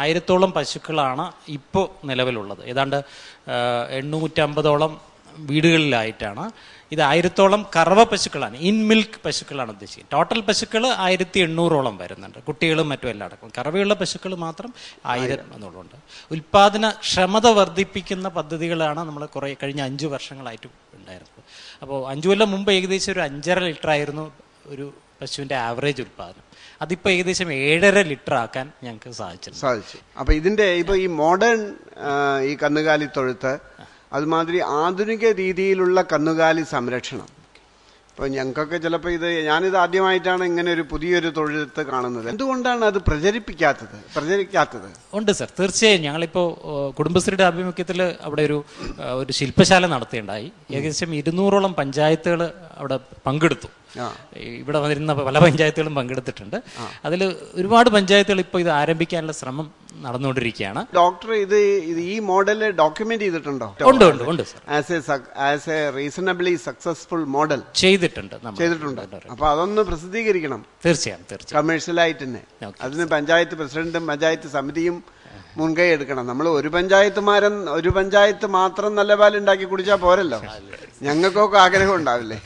1000-ഓളം പശുക്കളാണ് ഇപ്പോൾ നിലവിലുള്ളത്. ഏതാണ്ട് 850-ഓളം വീടുകളിലായിട്ടാണ്. ഇത് 1000-ഓളം കറവ പശുക്കളാണ്, ഇൻ മിൽക്ക് പശുക്കളാണ് ഉദ്ദേശിക്കുന്നത്. ടോട്ടൽ പശുക്കൾ 1800-ഓളം വരുന്നുണ്ട്, കുട്ടികളും മറ്റും എല്ലാം അടക്കം. കറവയുള്ള പശുക്കൾ മാത്രം 1000 എന്നുള്ളതുണ്ട്. ഉൽപാദന ക്ഷമത വർദ്ധിപ്പിക്കുന്ന പദ്ധതികളാണ് നമ്മൾ കഴിഞ്ഞ 5 വർഷങ്ങളായിട്ട് ഉണ്ടായിരുന്നത്. അപ്പോൾ 5 കൊല്ലം മുമ്പ് ഏകദേശം ഒരു 5.5 ലിറ്റർ ആയിരുന്നു ഒരു പശുവിൻ്റെ ആവറേജ് ഉൽപാദനം. അതിപ്പോൾ ഏകദേശം 7.5 ലിറ്റർ ആക്കാൻ ഞങ്ങൾക്ക് സാധിച്ചു. അപ്പോൾ ഇതിൻ്റെ ഇപ്പോൾ ഈ മോഡേൺ ഈ കന്നുകാലി തൊഴുത്ത്, അതുമാതിരി ആധുനിക രീതിയിലുള്ള കന്നുകാലി സംരക്ഷണം, ഇപ്പോൾ ഞങ്ങൾക്കൊക്കെ ചിലപ്പോൾ ഞാനിത് ആദ്യമായിട്ടാണ് ഇങ്ങനെ ഒരു പുതിയൊരു തൊഴുത്ത് കാണുന്നത്. എന്തുകൊണ്ടാണ് അത് പ്രചരിക്കാത്തത്? ഉണ്ട് സർ, തീർച്ചയായും. ഞങ്ങളിപ്പോൾ കുടുംബശ്രീയുടെ ആഭിമുഖ്യത്തിൽ അവിടെ ഒരു ശില്പശാല നടത്തുകയുണ്ടായി. ഏകദേശം 200-ഓളം പഞ്ചായത്തുകൾ അവിടെ പങ്കെടുത്തു. ഇവിടെ വന്നിരുന്ന പല പഞ്ചായത്തുകളും പങ്കെടുത്തിട്ടുണ്ട്. അതിൽ ഒരുപാട് പഞ്ചായത്തുകൾ ഇപ്പോൾ ഇത് ആരംഭിക്കാനുള്ള ശ്രമം നടന്നുകൊണ്ടിരിക്കുകയാണ്. ഡോക്ടർ ഈ മോഡൽ ഡോക്യുമെന്റ് ചെയ്തിട്ടുണ്ടോ? ഉണ്ട് sir. As A reasonably successful model ചെയ്തിട്ടുണ്ട്. അപ്പൊ അതൊന്ന് പ്രസിദ്ധീകരിക്കണം തീർച്ചയായും. കമേഴ്ഷ്യലായിട്ട് തന്നെ. അതിന് പഞ്ചായത്ത് പ്രസിഡന്റും പഞ്ചായത്ത് സമിതിയും മുൻകൈ എടുക്കണം. നമ്മൾ ഒരു പഞ്ചായത്ത് മാത്രം നല്ല പാലുണ്ടാക്കി കുടിച്ചാൽ പോരല്ലോ. ഞങ്ങൾക്കൊക്കെ ആഗ്രഹം ഉണ്ടാവില്ലേ?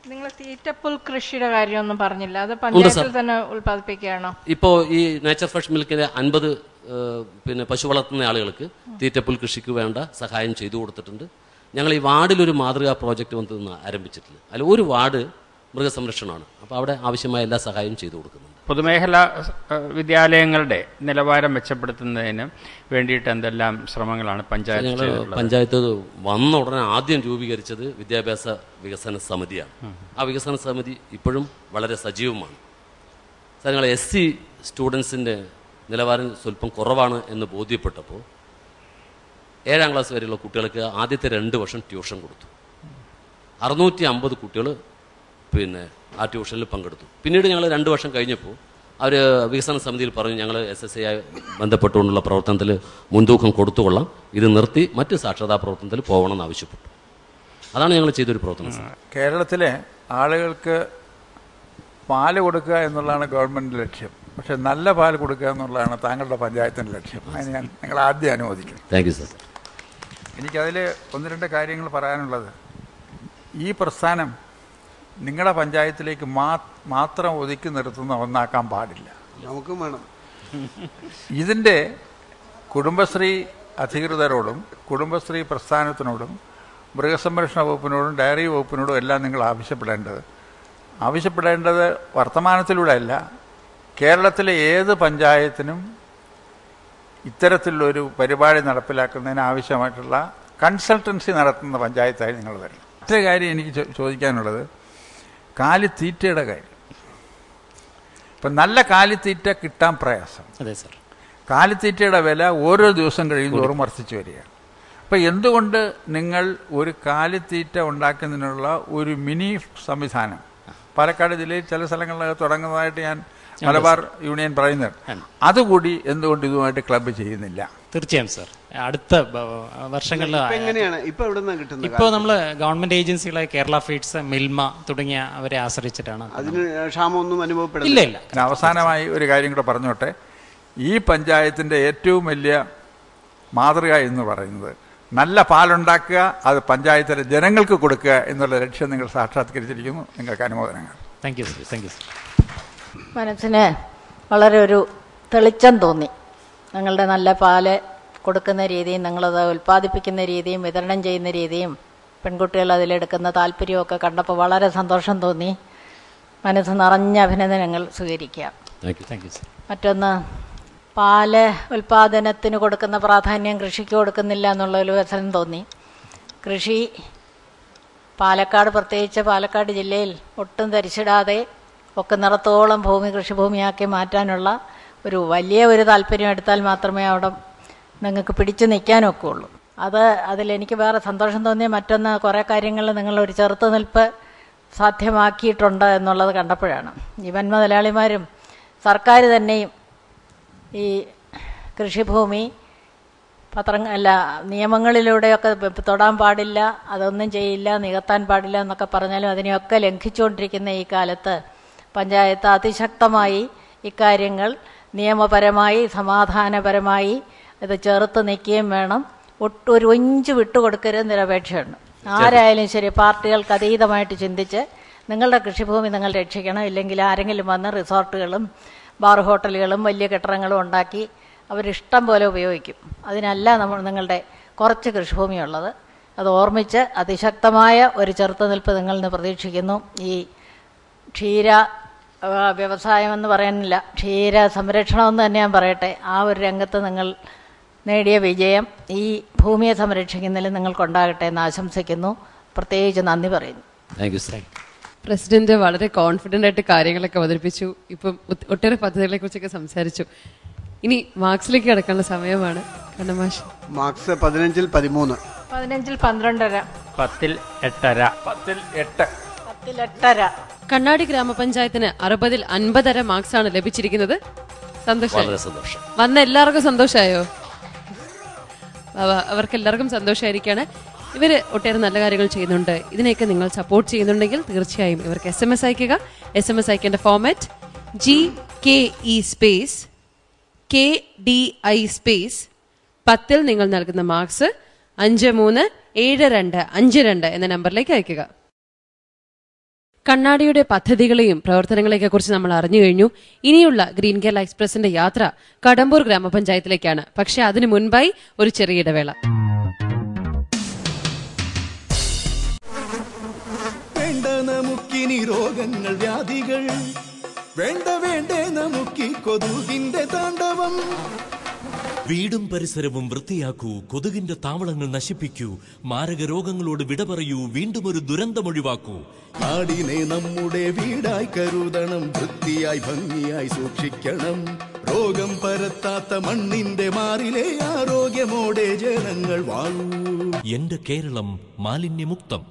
നിങ്ങൾ തീറ്റപ്പുൽ കൃഷിയുടെ കാര്യമൊന്നും പറഞ്ഞില്ല, അത് പഞ്ചായത്തിൽ തന്നെ ഉൽപ്പാദിപ്പിക്കുകയാണോ? ഇപ്പോൾ ഈ നേച്ചർ ഫ്രഷ് മിൽക്കിന്റെ 50 പശു വളർത്തുന്ന ആളുകൾക്ക് തീറ്റപ്പുൽ കൃഷിക്ക് വേണ്ട സഹായം ചെയ്തു കൊടുത്തിട്ടുണ്ട്. ഞങ്ങൾ ഈ വാർഡിലൊരു മാതൃകാ പ്രോജക്റ്റ് വന്ന് ആരംഭിച്ചിട്ടില്ല. അതിൽ ഒരു വാർഡ് മൃഗസംരക്ഷണമാണ്. അപ്പോൾ അവിടെ ആവശ്യമായ എല്ലാ സഹായവും ചെയ്തു കൊടുക്കുന്നുണ്ട്. പൊതുമേഖലാ വിദ്യാലയങ്ങളുടെ നിലവാരം മെച്ചപ്പെടുത്തുന്നതിന് വേണ്ടിയിട്ട് എന്തെല്ലാം ശ്രമങ്ങളാണ് പഞ്ചായത്ത് വന്ന ഉടനെ ആദ്യം രൂപീകരിച്ചത് വിദ്യാഭ്യാസ വികസന സമിതിയാണ്. ആ വികസന സമിതി ഇപ്പോഴും വളരെ സജീവമാണ്. ഞങ്ങൾ SC സ്റ്റുഡൻസിൻ്റെ നിലവാരം സ്വല്പം കുറവാണ് എന്ന് ബോധ്യപ്പെട്ടപ്പോൾ 7ാം ക്ലാസ് വരെയുള്ള കുട്ടികൾക്ക് ആദ്യത്തെ 2 വർഷം ട്യൂഷൻ കൊടുത്തു. 650 കുട്ടികൾ ആ ട്യൂഷനിൽ പങ്കെടുത്തു. പിന്നീട് ഞങ്ങൾ 2 വർഷം കഴിഞ്ഞപ്പോൾ അവർ വികസന സമിതിയിൽ പറഞ്ഞു, ഞങ്ങൾ SSA ബന്ധപ്പെട്ടുകൊണ്ടുള്ള പ്രവർത്തനത്തിൽ മുൻതൂക്കം കൊടുത്തുകൊള്ളാം, ഇത് നിർത്തി മറ്റ് സാക്ഷരതാ പ്രവർത്തനത്തിൽ പോകണമെന്ന് ആവശ്യപ്പെട്ടു. അതാണ് ഞങ്ങൾ ചെയ്തൊരു പ്രവർത്തനം. കേരളത്തിലെ ആളുകൾക്ക് പാല് കൊടുക്കുക എന്നുള്ളതാണ് ഗവൺമെൻറ് ലക്ഷ്യം. പക്ഷെ നല്ല പാൽ കൊടുക്കുക എന്നുള്ളതാണ് താങ്കളുടെ പഞ്ചായത്തിൻ്റെ ലക്ഷ്യം. അതിന് ഞാൻ നിങ്ങൾ ആദ്യം അനുമോദിക്കുന്നു. Thank you sir. എനിക്കതിൽ 1-2 കാര്യങ്ങൾ പറയാനുള്ളത്, ഈ പ്രസ്ഥാനം നിങ്ങളുടെ പഞ്ചായത്തിലേക്ക് മാത്രം ഒതുക്കി നിർത്തുന്ന ഒന്നാക്കാൻ പാടില്ല. നമുക്കും വേണം. ഇതിൻ്റെ കുടുംബശ്രീ അധികൃതരോടും കുടുംബശ്രീ പ്രസ്ഥാനത്തിനോടും മൃഗസംരക്ഷണ വകുപ്പിനോടും ഡയറി വകുപ്പിനോടും എല്ലാം നിങ്ങൾ ആവശ്യപ്പെടേണ്ടത് വർത്തമാനത്തിലൂടെ അല്ല, കേരളത്തിലെ ഏത് പഞ്ചായത്തിനും ഇത്തരത്തിലുള്ളൊരു പരിപാടി നടപ്പിലാക്കുന്നതിന് ആവശ്യമായിട്ടുള്ള കൺസൾട്ടൻസി നടത്തുന്ന പഞ്ചായത്തായി നിങ്ങൾ വരണം. മറ്റൊരു കാര്യം എനിക്ക് ചോദിക്കാനുള്ളത്, കാലിത്തീറ്റയുടെ കാര്യം. ഇപ്പം നല്ല കാലിത്തീറ്റ കിട്ടാൻ പ്രയാസം. അതെ സർ. കാലിത്തീറ്റയുടെ വില ഓരോ ദിവസം കഴിയുന്നതോറും വർദ്ധിച്ചു വരികയാണ്. അപ്പം എന്തുകൊണ്ട് നിങ്ങൾ ഒരു കാലിത്തീറ്റ ഉണ്ടാക്കുന്നതിനുള്ള ഒരു മിനി സംവിധാനം പാലക്കാട് ജില്ലയിൽ ചില സ്ഥലങ്ങളിലൊക്കെ തുടങ്ങുന്നതായിട്ട് ഞാൻ മലബാർ യൂണിയൻ പറയുന്നുണ്ട്, അതുകൂടി എന്തുകൊണ്ട് ഇതുമായിട്ട് ക്ലബ്ബ് ചെയ്യുന്നില്ല? തീർച്ചയായും സർ. അടുത്ത വർഷങ്ങളിൽ ഇപ്പോൾ നമ്മൾ ഗവൺമെന്റ് ഏജൻസികളായ കേരള ഫീഡ്സ്, മിൽമ തുടങ്ങിയ അവരെ ആശ്രയിച്ചിട്ടാണ്. അതിന് ക്ഷാമമൊന്നും അനുഭവപ്പെടുന്നില്ല. ഇല്ല. അവസാനമായി ഒരു കാര്യം കൂടെ പറഞ്ഞോട്ടെ. ഈ പഞ്ചായത്തിൻ്റെ ഏറ്റവും വലിയ മാതൃക എന്ന് പറയുന്നത് നല്ല പാലുണ്ടാക്കുക, അത് പഞ്ചായത്തിലെ ജനങ്ങൾക്ക് കൊടുക്കുക എന്നുള്ള ലക്ഷ്യം നിങ്ങൾ സാക്ഷാത്കരിച്ചിരിക്കുന്നു. നിങ്ങൾക്ക് അനുമോദനങ്ങൾ. Thank you sir. മനസ്സിന് വളരെ ഒരു തെളിച്ചം തോന്നി. നിങ്ങളുടെ നല്ല പാല് കൊടുക്കുന്ന രീതിയും നിങ്ങളത് ഉൽപ്പാദിപ്പിക്കുന്ന രീതിയും വിതരണം ചെയ്യുന്ന രീതിയും പെൺകുട്ടികൾ അതിലെടുക്കുന്ന താല്പര്യമൊക്കെ കണ്ടപ്പോൾ വളരെ സന്തോഷം തോന്നി. മനസ്സ് നിറഞ്ഞ അഭിനന്ദനങ്ങൾ സ്വീകരിക്കാം. മറ്റൊന്ന്, പാല് ഉൽപ്പാദനത്തിന് കൊടുക്കുന്ന പ്രാധാന്യം കൃഷിക്ക് കൊടുക്കുന്നില്ല എന്നുള്ളൊരു വ്യസനം തോന്നി. കൃഷി പാലക്കാട്, പ്രത്യേകിച്ച് പാലക്കാട് ജില്ലയിൽ ഒട്ടും തരിച്ചിടാതെ ഒക്കെ നിറത്തോളം ഭൂമി കൃഷിഭൂമിയാക്കി മാറ്റാനുള്ള ഒരു താല്പര്യം എടുത്താൽ മാത്രമേ അവിടെ നിങ്ങൾക്ക് പിടിച്ചു നിൽക്കാനൊക്കെ ഉള്ളൂ. അതിലെനിക്ക് വേറെ സന്തോഷം തോന്നിയ മറ്റൊന്ന്, കുറേ കാര്യങ്ങൾ നിങ്ങളൊരു ചെറുത്തുനിൽപ്പ് സാധ്യമാക്കിയിട്ടുണ്ട് എന്നുള്ളത് കണ്ടപ്പോഴാണ്. ഈ വൻമുതലാളിമാരും സർക്കാർ തന്നെയും ഈ കൃഷിഭൂമി നിയമങ്ങളിലൂടെയൊക്കെ തൊടാൻ പാടില്ല, അതൊന്നും ചെയ്യില്ല, നികത്താൻ പാടില്ല എന്നൊക്കെ പറഞ്ഞാലും അതിനെയൊക്കെ ലംഘിച്ചുകൊണ്ടിരിക്കുന്ന ഈ കാലത്ത് പഞ്ചായത്ത് അതിശക്തമായി ഇക്കാര്യങ്ങൾ നിയമപരമായി സമാധാനപരമായി ഇത് ചെറുത്ത് നിൽക്കുകയും വേണം. ഒരു ഇഞ്ച് വിട്ടുകൊടുക്കരുതെന്നൊരു അപേക്ഷയുണ്ട്. ആരായാലും ശരി, പാർട്ടികൾക്ക് അതീതമായിട്ട് ചിന്തിച്ച് നിങ്ങളുടെ കൃഷിഭൂമി നിങ്ങൾ രക്ഷിക്കണം. ഇല്ലെങ്കിൽ ആരെങ്കിലും വന്ന് റിസോർട്ടുകളും ബാർ ഹോട്ടലുകളും വലിയ കെട്ടിടങ്ങളും ഉണ്ടാക്കി അവരിഷ്ടം പോലെ ഉപയോഗിക്കും. അതിനല്ല നിങ്ങളുടെ കുറച്ച് കൃഷിഭൂമിയുള്ളത്. അത് ഓർമ്മിച്ച് അതിശക്തമായ ഒരു ചെറുത്തുനിൽപ്പ് നിങ്ങളിൽ നിന്ന് പ്രതീക്ഷിക്കുന്നു. ഈ ക്ഷീര വ്യവസായമെന്ന് പറയാനില്ല, ക്ഷീര സംരക്ഷണമെന്ന് തന്നെ ഞാൻ പറയട്ടെ, ആ ഒരു രംഗത്ത് നിങ്ങൾ നേടിയ വിജയം ഈ ഭൂമിയെ സംരക്ഷിക്കുന്നതിൽ നിങ്ങൾക്കുണ്ടാകട്ടെ എന്ന് ആശംസിക്കുന്നു. പ്രത്യേകിച്ച് നന്ദി പറയുന്നു. Thank you sir. പ്രസിഡന്റ് വളരെ കോൺഫിഡൻ്റ് ആയിട്ട് കാര്യങ്ങളൊക്കെ അവതരിപ്പിച്ചു. ഇപ്പം ഒട്ടേറെ പദ്ധതികളെ കുറിച്ചൊക്കെ സംസാരിച്ചു. ഇനി മാർക്സിലേക്ക് കിടക്കാനുള്ള സമയമാണ്. കണ്ണമാഷ്, മാർക്സ് 15-ൽ 13, 15-ൽ 12.5, 10-ൽ 8.5, 10-ൽ 8, 10-ൽ 8.5. കണ്ണാടി ഗ്രാമപഞ്ചായത്തിന് 60-ൽ 50.5 മാർക്സാണ് ലഭിച്ചിരിക്കുന്നത്. സന്തോഷം. വന്ന എല്ലാവർക്കും സന്തോഷമായോ? അവർക്ക് എല്ലാവർക്കും സന്തോഷമായിരിക്കാണ്. ഇവര് ഒട്ടേറെ നല്ല കാര്യങ്ങൾ ചെയ്യുന്നുണ്ട്. ഇതിനെയൊക്കെ നിങ്ങൾ സപ്പോർട്ട് ചെയ്യുന്നുണ്ടെങ്കിൽ തീർച്ചയായും ഇവർക്ക് SMS അയക്കുക. SMS അയക്കേണ്ട format GKE space KDI space 10-ൽ നിങ്ങൾ നൽകുന്ന മാർക്സ് 537252 എന്ന നമ്പറിലേക്ക് അയക്കുക. കണ്ണാടിയുടെ പദ്ധതികളെയും പ്രവർത്തനങ്ങളെയൊക്കെ കുറിച്ച് നമ്മൾ അറിഞ്ഞു കഴിഞ്ഞു. ഇനിയുള്ള ഗ്രീൻ കേരള എക്സ്പ്രസിന്റെ യാത്ര കടമ്പൂർ ഗ്രാമപഞ്ചായത്തിലേക്കാണ്. പക്ഷെ അതിനു മുൻപായി ഒരു ചെറിയ ഇടവേള. വേണ്ട നമുക്കിനി രോഗങ്ങൾ വ്യാധികൾ, വേണ്ട വേണ്ടേ നമുക്കി കൊതുകിന്റെ താണ്ഡവം. വീടും പരിസരവും വൃത്തിയാക്കൂ, കൊതുകിന്റെ താവളങ്ങൾ നശിപ്പിക്കൂ, മാരക രോഗങ്ങളോട് വിട പറയൂ, വീണ്ടും ഒരു ദുരന്തമൊഴിവാക്കൂ. നാടിനെ നമ്മുടെ വീടായി കരുതണം, വൃത്തിയായി ഭംഗിയായി സൂക്ഷിക്കണം. രോഗം പരത്താത്ത മണ്ണിന്റെ മാറിലെ ആരോഗ്യമോടെ ജനങ്ങൾ വാഴൂ. എന്റെ കേരളം മാലിന്യമുക്തം.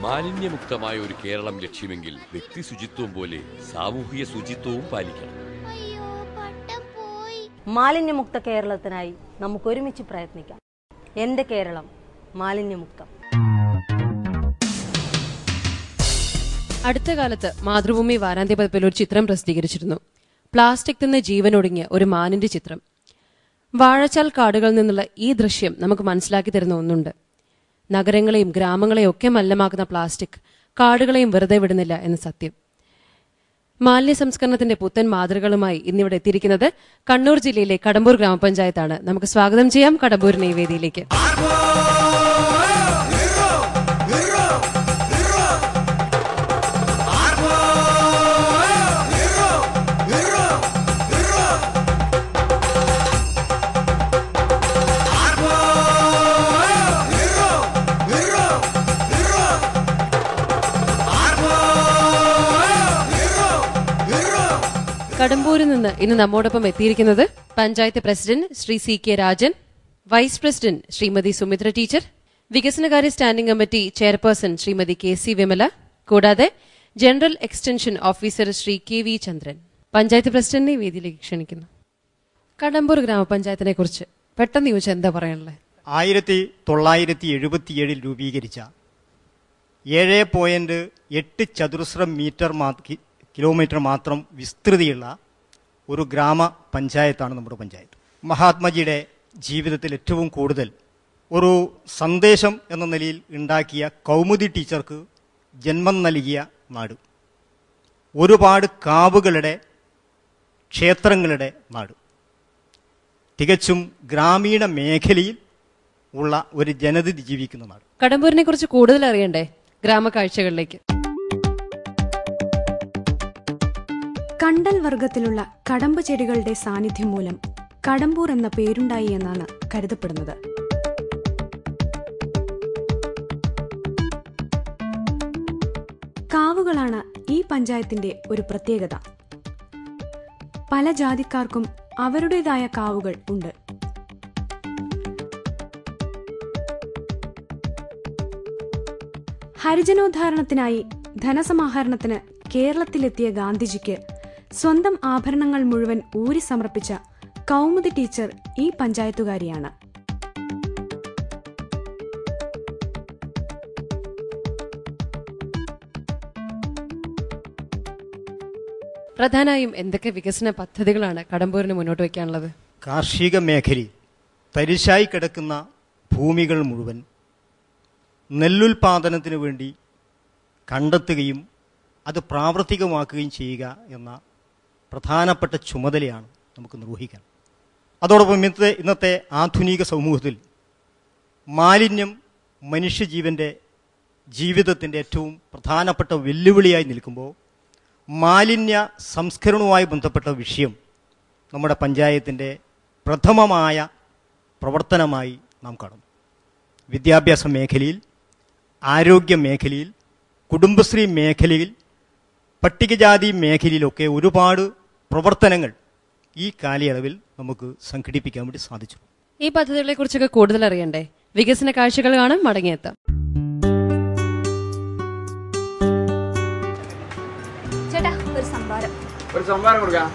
മാലിന്യമുക്തമായ ഒരു കേരളം ലക്ഷ്യമെങ്കിൽ വ്യക്തി ശുചിത്വം പോലെ സാമൂഹിക ശുചിത്വവും പാലിക്കണം. മാലിന്യമുക്ത കേരളത്തിനായി നമുക്ക് ഒരുമിച്ച് പ്രയത്നിക്കാം. എന്റെ കേരളം മാലിന്യമുക്തം. അടുത്ത കാലത്ത് മാതൃഭൂമി വാരാന്ത്യപതിപ്പിൽ ഒരു ചിത്രം പ്രസിദ്ധീകരിച്ചിരുന്നു. പ്ലാസ്റ്റിക് നിന്ന് ജീവനൊടുങ്ങിയ ഒരു മാനിന്റെ ചിത്രം. വാഴച്ചാൽ കാടുകളിൽ നിന്നുള്ള ഈ ദൃശ്യം നമുക്ക് മനസ്സിലാക്കി തരുന്ന ഒന്നുണ്ട്. നഗരങ്ങളെയും ഗ്രാമങ്ങളെയും ഒക്കെ മലിനമാക്കുന്ന പ്ലാസ്റ്റിക് കാടുകളെയും വെറുതെ വിടുന്നില്ല എന്ന സത്യം. മാലിന്യ സംസ്കരണത്തിന്റെ പുത്തൻ മാതൃകകളുമായി ഇന്നിവിടെ എത്തിയിരിക്കുന്നത് കണ്ണൂർ ജില്ലയിലെ കടമ്പൂർ ഗ്രാമപഞ്ചായത്താണ്. നമുക്ക് സ്വാഗതം ചെയ്യാം കടമ്പൂരിനെ ഈ വേദിയിലേക്ക്. കടമ്പൂരിൽ നിന്ന് ഇന്ന് നമ്മോടൊപ്പം എത്തിയിരിക്കുന്നത് panchayat president Shri CK Rajan, vice president Shrimati Sumitra teacher, വികസനകാര്യ standing committee chairperson Shrimati KC Vimala, കൂടാതെ general extension officer Shri KV Chandran. Panchayat പ്രസിഡന്റിനെ വേദിയിലേക്ക് ക്ഷണിക്കുന്നു. കടമ്പൂർ ഗ്രാമപഞ്ചായത്തിനെ കുറിച്ച് പെട്ടെന്ന് ചോദിച്ചാൽ എന്താ പറയാനുള്ളത്? 1977 രൂപീകരിച്ച 7.8 ചതുരശ്ര കിലോമീറ്റർ മാത്രം വിസ്തൃതിയുള്ള ഒരു ഗ്രാമപഞ്ചായത്താണ് നമ്മുടെ പഞ്ചായത്ത്. മഹാത്മജിയുടെ ജീവിതത്തിൽ ഏറ്റവും കൂടുതൽ ഒരു സന്ദേശം എന്ന നിലയിൽ ഉണ്ടാക്കിയ കൗമുദി ടീച്ചർക്ക് ജന്മം നൽകിയ നാട്, ഒരുപാട് കാവുകളുടെ ക്ഷേത്രങ്ങളുടെ നാട്, തികച്ചും ഗ്രാമീണ മേഖലയിൽ ഉള്ള ഒരു ജനത ജീവിക്കുന്ന നാട്. കടമ്പൂരിനെ കുറിച്ച് കൂടുതൽ അറിയണ്ടേ? ഗ്രാമകാഴ്ചകളിലേക്ക്. കണ്ടൽ വർഗത്തിലുള്ള കടമ്പ് ചെടികളുടെ സാന്നിധ്യം മൂലം കടമ്പൂർ എന്ന പേരുണ്ടായി എന്നാണ് കരുതപ്പെടുന്നത്. കാവുകളാണ് ഈ പഞ്ചായത്തിന്റെ ഒരു പ്രത്യേകത. പല ജാതിക്കാർക്കും അവരുടേതായ കാവുകൾ ഉണ്ട്. ഹരിജനോദ്ധാരണത്തിനായി ധനസമാഹരണത്തിന് കേരളത്തിലെത്തിയ ഗാന്ധിജിക്ക് സ്വന്തം ആഭരണങ്ങൾ മുഴുവൻ ഊരി സമർപ്പിച്ച കൗമുദി ടീച്ചർ ഈ പഞ്ചായത്തുകാരിയാണ്. പ്രധാനമായും എന്തൊക്കെ വികസന പദ്ധതികളാണ് കടമ്പൂരിന് മുന്നോട്ട് വയ്ക്കാനുള്ളത്? കാർഷിക മേഖലയിൽ തരിശായി കിടക്കുന്ന ഭൂമികൾ മുഴുവൻ നെല്ലുൽപാദനത്തിന് വേണ്ടി കണ്ടെത്തുകയും അത് പ്രാവർത്തികമാക്കുകയും ചെയ്യുക എന്ന പ്രധാനപ്പെട്ട ചുമതലയാണ് നമുക്ക് നിർവഹിക്കാൻ. അതോടൊപ്പം ഇന്നത്തെ ആധുനിക സമൂഹത്തിൽ മാലിന്യം മനുഷ്യജീവൻ്റെ ജീവിതത്തിൻ്റെ ഏറ്റവും പ്രധാനപ്പെട്ട വെല്ലുവിളിയായി നിൽക്കുമ്പോൾ മാലിന്യ സംസ്കരണവുമായി ബന്ധപ്പെട്ട വിഷയം നമ്മുടെ പഞ്ചായത്തിൻ്റെ പ്രഥമമായ പ്രവർത്തനമായി നാം കാണുന്നു. വിദ്യാഭ്യാസ മേഖലയിൽ, ആരോഗ്യ മേഖലയിൽ, കുടുംബശ്രീ മേഖലയിൽ, പട്ടികജാതി മേഖലയിലൊക്കെ ഒരുപാട് പ്രവർത്തനങ്ങൾ ഈ കാലയളവിൽ നമുക്ക് സംഘടിപ്പിക്കാൻ വേണ്ടി സാധിച്ചു. ഈ പദ്ധതികളെ കുറിച്ചൊക്കെ കൂടുതൽ അറിയണ്ടേ? വികസന കാഴ്ചകൾ കാണാൻ മടങ്ങിയെത്താം. ചേട്ടാ, ഒരു സംഭാരം കൊടുക്കാം.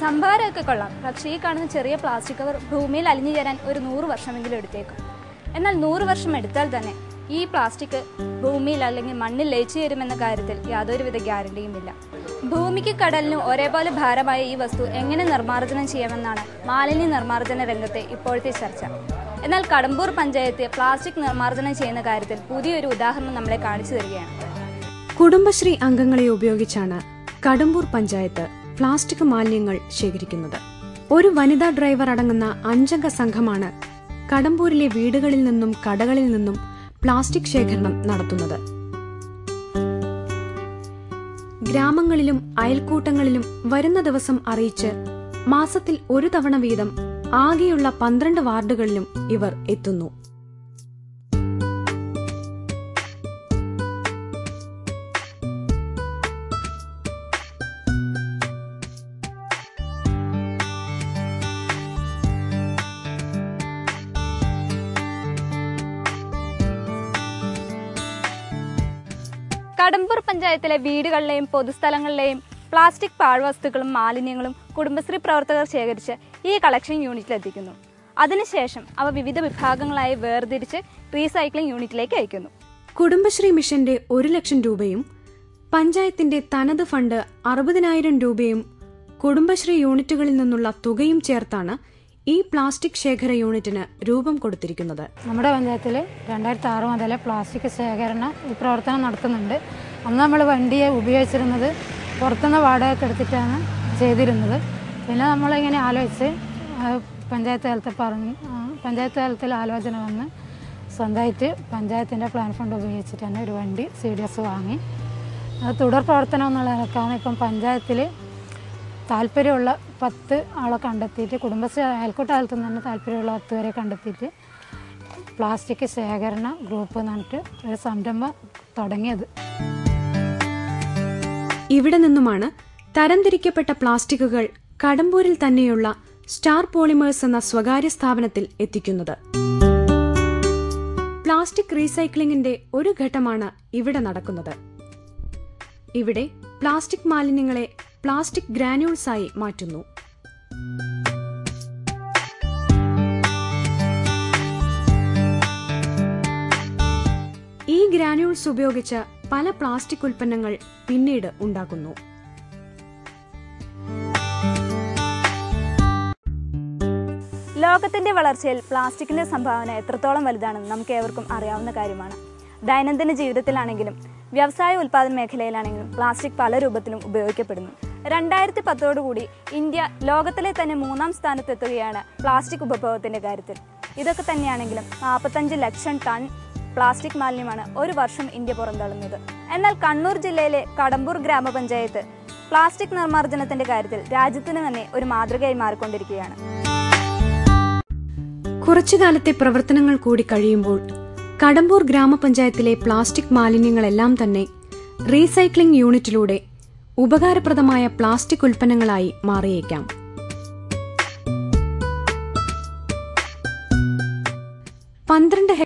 സംഭാരമൊക്കെ കൊള്ളാം, പക്ഷേ ഈ കാണുന്ന ചെറിയ പ്ലാസ്റ്റിക് കവർ ഭൂമിയിൽ അലിഞ്ഞു ചേരാൻ ഒരു 100 വർഷമെങ്കിലും എടുത്തേക്കും. എന്നാൽ 100 വർഷം എടുത്താൽ തന്നെ ഈ പ്ലാസ്റ്റിക് ഭൂമിയിൽ അല്ലെങ്കിൽ മണ്ണിൽ ലയിച്ചു ചേരുമെന്ന കാര്യത്തിൽ യാതൊരുവിധ ഗ്യാരണ്ടിയുമില്ല. ഭൂമിക്ക് കടലിനും ഒരേപോലെ ഭാരമായ ഈ വസ്തു എങ്ങനെ നിർമ്മാർജ്ജനം ചെയ്യാമെന്നാണ് മാലിന്യ നിർമ്മാർജ്ജന രംഗത്തെ ഇപ്പോഴത്തെ ചർച്ച. എന്നാൽ കടമ്പൂർ പഞ്ചായത്ത് പ്ലാസ്റ്റിക് നിർമ്മാർജ്ജനം ചെയ്യുന്ന കാര്യത്തിൽ പുതിയൊരു ഉദാഹരണം നമ്മളെ കാണിച്ചു തരികയാണ്. കുടുംബശ്രീ അംഗങ്ങളെ ഉപയോഗിച്ചാണ് കടമ്പൂർ പഞ്ചായത്ത് പ്ലാസ്റ്റിക് മാലിന്യങ്ങൾ ശേഖരിക്കുന്നത്. ഒരു വനിതാ ഡ്രൈവർ അടങ്ങുന്ന 5 അംഗ സംഘമാണ് കടമ്പൂരിലെ വീടുകളിൽ നിന്നും കടകളിൽ നിന്നും പ്ലാസ്റ്റിക് ശേഖരണം നടത്തുന്നത്. ഗ്രാമങ്ങളിലും അയൽക്കൂട്ടങ്ങളിലും വരുന്ന ദിവസം അറിയിച്ച് മാസത്തിൽ 1 തവണ വീതം ആകെയുള്ള 12 വാർഡുകളിലും ഇവർ എത്തുന്നു. കടമ്പൂർ പഞ്ചായത്തിലെ വീടുകളിലെയും പൊതുസ്ഥലങ്ങളിലെയും പ്ലാസ്റ്റിക് പാഴ്വസ്തുക്കളും മാലിന്യങ്ങളും കുടുംബശ്രീ പ്രവർത്തകർ ശേഖരിച്ച് ഈ കളക്ഷൻ യൂണിറ്റിലെത്തിക്കുന്നു. അതിനുശേഷം അവ വിവിധ വിഭാഗങ്ങളായി വേർതിരിച്ച് റീസൈക്ലിംഗ് യൂണിറ്റിലേക്ക് അയക്കുന്നു. കുടുംബശ്രീ മിഷന്റെ 1 ലക്ഷം രൂപയും പഞ്ചായത്തിന്റെ തനത് ഫണ്ട് 60,000 രൂപയും കുടുംബശ്രീ യൂണിറ്റുകളിൽ നിന്നുള്ള തുകയും ചേർത്താണ് ഈ പ്ലാസ്റ്റിക് ശേഖര യൂണിറ്റിന് രൂപം കൊടുത്തിരിക്കുന്നത്. നമ്മുടെ പഞ്ചായത്തിൽ 2006 മുതൽ പ്ലാസ്റ്റിക് ശേഖരണ ഈ പ്രവർത്തനം നടത്തുന്നുണ്ട്. അന്ന് നമ്മൾ വണ്ടിയെ ഉപയോഗിച്ചിരുന്നത് പുറത്തുനിന്ന് വാടകയ്ക്ക് എടുത്തിട്ടാണ് ചെയ്തിരുന്നത്. പിന്നെ നമ്മളിങ്ങനെ ആലോചിച്ച് പഞ്ചായത്ത് തലത്തിൽ ആലോചന വന്ന് സ്വന്തമായിട്ട് പഞ്ചായത്തിൻ്റെ പ്ലാൻ ഫണ്ട് ഉപയോഗിച്ചിട്ട് തന്നെ ഒരു വണ്ടി CDS വാങ്ങി അത് തുടർ പ്രവർത്തനം എന്നുള്ള നിലക്കാണ് ഇപ്പം പഞ്ചായത്തിൽ താല്പര്യമുള്ള 10 ആളെ കണ്ടെത്തിയിട്ട് കുടുംബശ്രീ അയൽക്കൂട്ട കാലത്ത് തന്നെ താല്പര്യമുള്ള 10 പേരെ കണ്ടെത്തിയിട്ട് പ്ലാസ്റ്റിക് ശേഖരണ ഗ്രൂപ്പ് എന്നിട്ട് ഒരു സംരംഭം തുടങ്ങിയത്. ഇവിടെ നിന്നുമാണ് തരംതിരിക്കപ്പെട്ട പ്ലാസ്റ്റിക്കുകൾ കടമ്പൂരിൽ തന്നെയുള്ള സ്റ്റാർ പോളിമേഴ്സ് എന്ന സ്വകാര്യ സ്ഥാപനത്തിൽ എത്തിക്കുന്നത്. പ്ലാസ്റ്റിക് റീസൈക്ലിംഗിന്റെ ഒരു ഘട്ടമാണ് ഇവിടെ നടക്കുന്നത്. ഇവിടെ പ്ലാസ്റ്റിക് മാലിന്യങ്ങളെ പ്ലാസ്റ്റിക് ഗ്രാന്യൂൾസായി മാറ്റുന്നു. ഈ ഗ്രാന്യൂൾസ് ഉപയോഗിച്ച് പല പ്ലാസ്റ്റിക് ഉൽപ്പന്നങ്ങൾ പിന്നീട് ഉണ്ടാക്കുന്നു. ലോകത്തിന്റെ വളർച്ചയിൽ പ്ലാസ്റ്റിക്കിന്റെ സംഭാവന എത്രത്തോളം വലുതാണെന്ന് നമുക്ക് ഏവർക്കും അറിയാവുന്ന കാര്യമാണ്. ദൈനംദിന ജീവിതത്തിലാണെങ്കിലും വ്യവസായ ഉൽപ്പാദന മേഖലയിലാണെങ്കിലും പ്ലാസ്റ്റിക് പല രൂപത്തിലും ഉപയോഗിക്കപ്പെടുന്നു. 2010 ഇന്ത്യ ലോകത്തിലെ തന്നെ 3-ാം സ്ഥാനത്തെത്തുകയാണ് പ്ലാസ്റ്റിക് ഉപഭോഗത്തിന്റെ കാര്യത്തിൽ. ഇതൊക്കെ തന്നെയാണെങ്കിലും 45 ലക്ഷം ടൺ പ്ലാസ്റ്റിക് മാലിന്യമാണ് ഒരു വർഷം ഇന്ത്യ പുറന്തള്ളുന്നത്. എന്നാൽ കണ്ണൂർ ജില്ലയിലെ കടമ്പൂർ ഗ്രാമപഞ്ചായത്ത് പ്ലാസ്റ്റിക് നിർമ്മാർജ്ജനത്തിന്റെ കാര്യത്തിൽ രാജ്യത്തിന് തന്നെ ഒരു മാതൃകയായി മാറിക്കൊണ്ടിരിക്കുകയാണ്. കുറച്ചുകാലത്തെ പ്രവർത്തനങ്ങൾ കൂടി കഴിയുമ്പോൾ കടമ്പൂർ ഗ്രാമപഞ്ചായത്തിലെ പ്ലാസ്റ്റിക് മാലിന്യങ്ങളെല്ലാം തന്നെ റീസൈക്ലിംഗ് യൂണിറ്റിലൂടെ ഉപകാരപ്രദമായ പ്ലാസ്റ്റിക് ഉൽപ്പന്നങ്ങളായി മാറിയേക്കാം. 12